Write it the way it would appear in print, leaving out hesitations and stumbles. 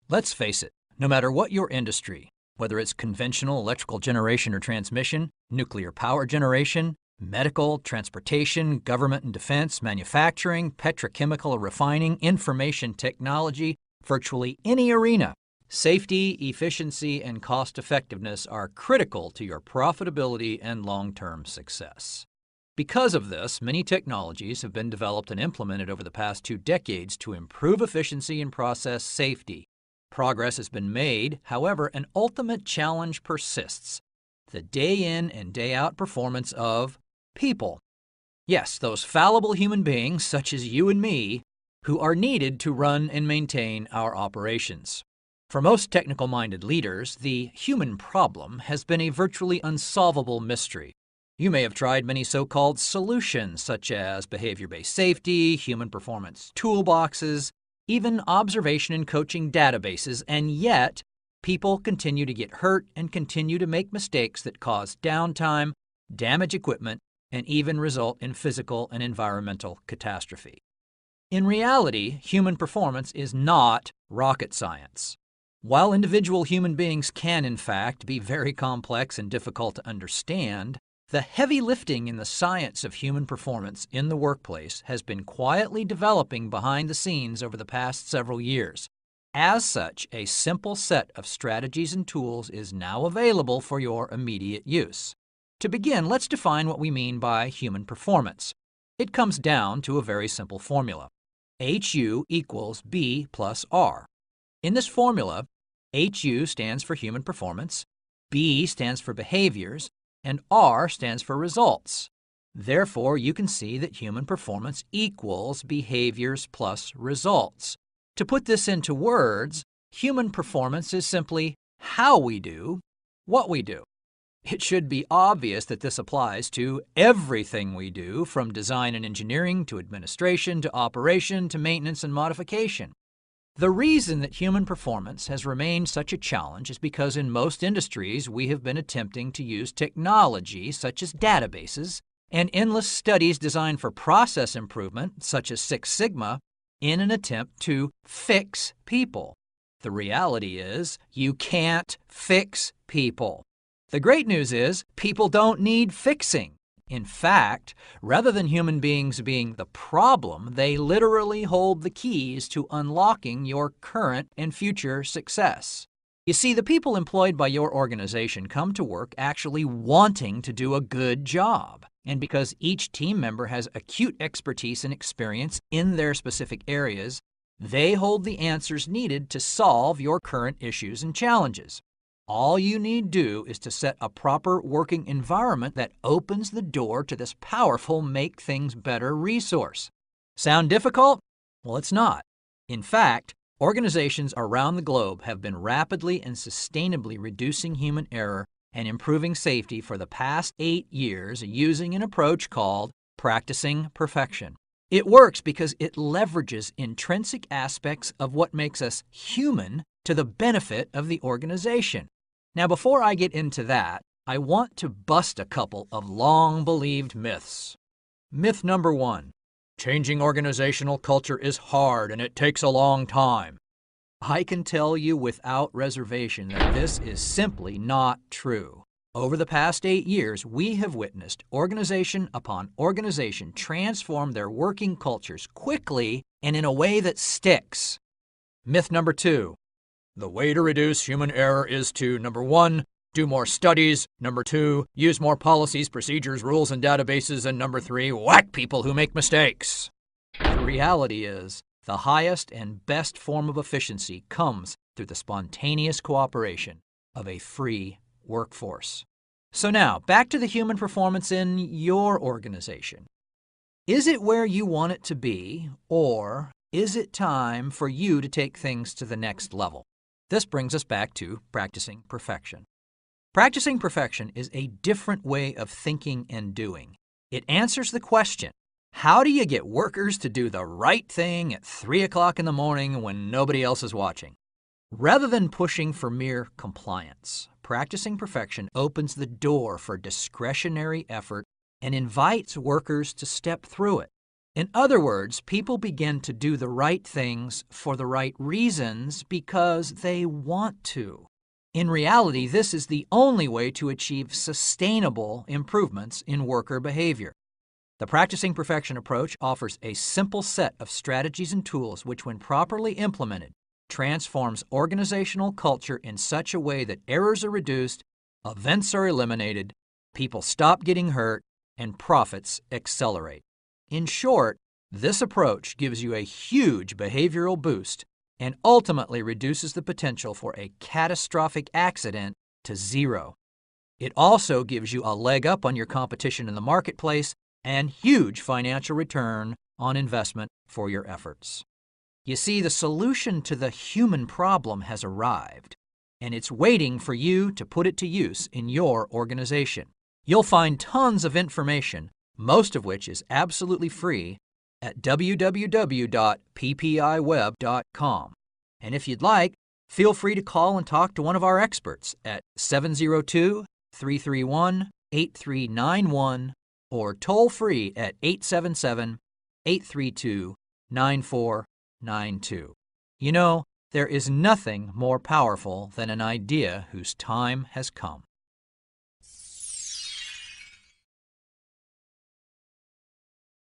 Let's face it, no matter what your industry, whether it's conventional electrical generation or transmission, nuclear power generation, medical, transportation, government and defense, manufacturing, petrochemical or refining, information technology, virtually any arena, safety, efficiency, and cost-effectiveness are critical to your profitability and long-term success. Because of this, many technologies have been developed and implemented over the past 2 decades to improve efficiency and process safety. Progress has been made, however, an ultimate challenge persists: the day-in and day-out performance of people. Yes, those fallible human beings, such as you and me, who are needed to run and maintain our operations. For most technical-minded leaders, the human problem has been a virtually unsolvable mystery. You may have tried many so-called solutions, such as behavior-based safety, human performance toolboxes, even observation and coaching databases, and yet people continue to get hurt and continue to make mistakes that cause downtime, damage equipment, and even result in physical and environmental catastrophe. In reality, human performance is not rocket science. While individual human beings can, in fact, be very complex and difficult to understand, the heavy lifting in the science of human performance in the workplace has been quietly developing behind the scenes over the past several years. As such, a simple set of strategies and tools is now available for your immediate use. To begin, let's define what we mean by human performance. It comes down to a very simple formula. HU equals B plus R. In this formula, HU stands for human performance, B stands for behaviors, and R stands for results. Therefore, you can see that human performance equals behaviors plus results. To put this into words, human performance is simply how we do what we do. It should be obvious that this applies to everything we do, from design and engineering to administration to operation to maintenance and modification. The reason that human performance has remained such a challenge is because in most industries we have been attempting to use technology such as databases and endless studies designed for process improvement such as Six Sigma in an attempt to fix people. The reality is you can't fix people. The great news is people don't need fixing. In fact, rather than human beings being the problem, they literally hold the keys to unlocking your current and future success. You see, the people employed by your organization come to work actually wanting to do a good job. And because each team member has acute expertise and experience in their specific areas, they hold the answers needed to solve your current issues and challenges. All you need do is to set a proper working environment that opens the door to this powerful Make Things Better resource. Sound difficult? Well, it's not. In fact, organizations around the globe have been rapidly and sustainably reducing human error and improving safety for the past 8 years using an approach called practicing perfection. It works because it leverages intrinsic aspects of what makes us human to the benefit of the organization. Now, before I get into that, I want to bust a couple of long-believed myths. Myth number 1, changing organizational culture is hard and it takes a long time. I can tell you without reservation that this is simply not true. Over the past 8 years, we have witnessed organization upon organization transform their working cultures quickly and in a way that sticks. Myth number 2, the way to reduce human error is to, number 1, do more studies, number 2, use more policies, procedures, rules, and databases, and number 3, whack people who make mistakes. The reality is, the highest and best form of efficiency comes through the spontaneous cooperation of a free workforce. So now, back to the human performance in your organization. Is it where you want it to be, or is it time for you to take things to the next level? This brings us back to practicing perfection. Practicing perfection is a different way of thinking and doing. It answers the question, how do you get workers to do the right thing at 3 o'clock in the morning when nobody else is watching? Rather than pushing for mere compliance, practicing perfection opens the door for discretionary effort and invites workers to step through it. In other words, people begin to do the right things for the right reasons because they want to. In reality, this is the only way to achieve sustainable improvements in worker behavior. The Practicing Perfection approach offers a simple set of strategies and tools which, when properly implemented, transforms organizational culture in such a way that errors are reduced, events are eliminated, people stop getting hurt, and profits accelerate. In short, this approach gives you a huge behavioral boost and ultimately reduces the potential for a catastrophic accident to zero. It also gives you a leg up on your competition in the marketplace and huge financial return on investment for your efforts. You see, the solution to the human problem has arrived, and it's waiting for you to put it to use in your organization. You'll find tons of information, most of which is absolutely free, at www.ppiweb.com. And if you'd like, feel free to call and talk to one of our experts at 702-331-8391 or toll free at 877-832-9492. You know, there is nothing more powerful than an idea whose time has come.